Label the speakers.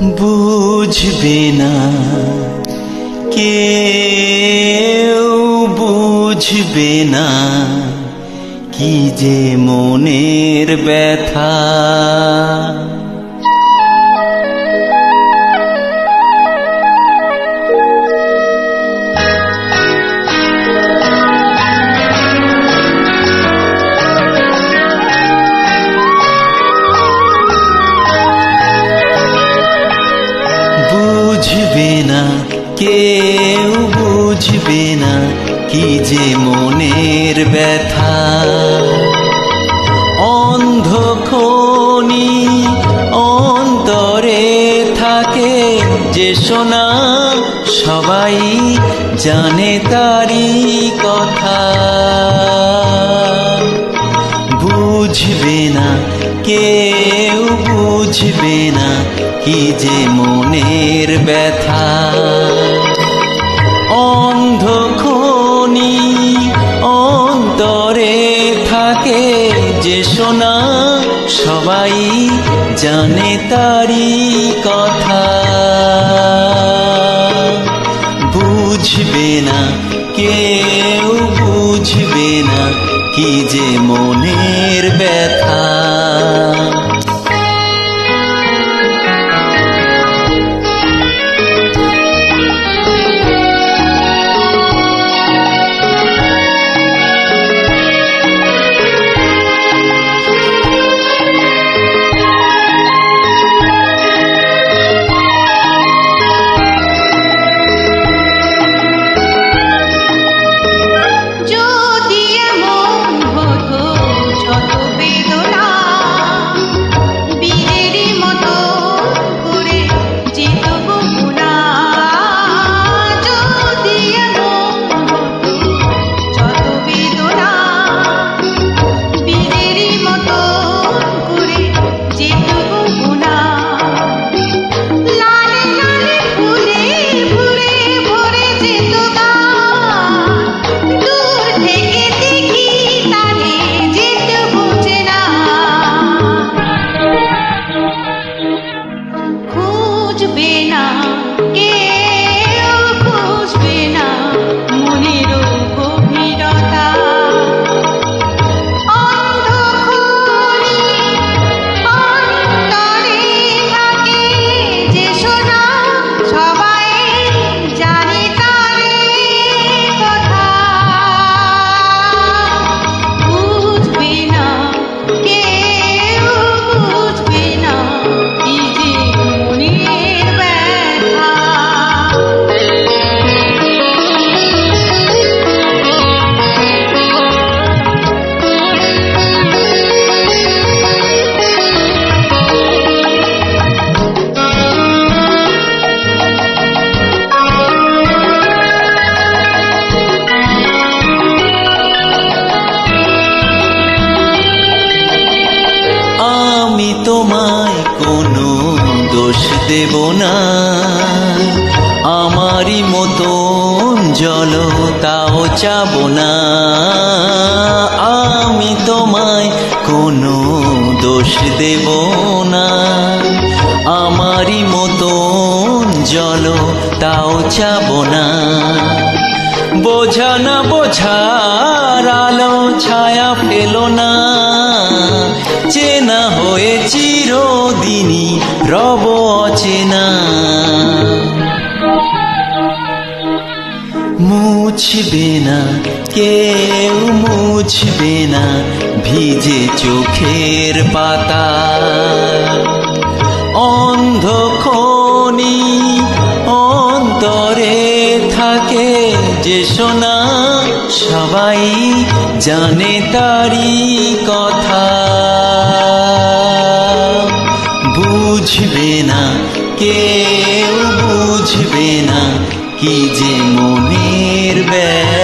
Speaker 1: বুঝবে না কেউ, বুঝবে না কি যে মনের ব্যথা। বুঝবে না কেউ, বুঝবে না কি যে মনের ব্যথা। অন্ধখনি অন্তরে থাকে যে সোনা, সবাই জানে তারি কথা। বুঝবে না কেউ, বুঝবে না কি যে মনের ব্যথা। অন্ধখনি অন্তরে থাকে যে সোনা, সবাই জানে তারি কথা। বুঝবে না কেউ, বুঝবে না কি যে মনের ব্যথা।
Speaker 2: বুঝবে না কেউ, বুঝবে না মনের গভীরতা। অন্ধখনি অন্তরে থাকে যে সোনা, সবাই জানে তারে কথা। বুঝবে না কেউ, বুঝবে না কি যে মনের ব্যথা।
Speaker 1: আমি তোমায় কোনো দোষ দেব না, আমারই মতন জল তাও চাব না। আমি তোমায় কোনো দোষ দেব না, আমারই মতন জল তাও চাব না। বোঝা না বোঝার আলো ছায়া পেল না, চেনা হয়ে চিরদিনই রব অচেনা। মুছবে না কেউ, মুছবে না ভিজে চোখের পাতা। অন্ধখনি অন্তরে থাকে যে সোনা, সবাই জানে তারি কথা। বুঝবে না কেউ, বুঝবে না কি যে মনের ব্যথা।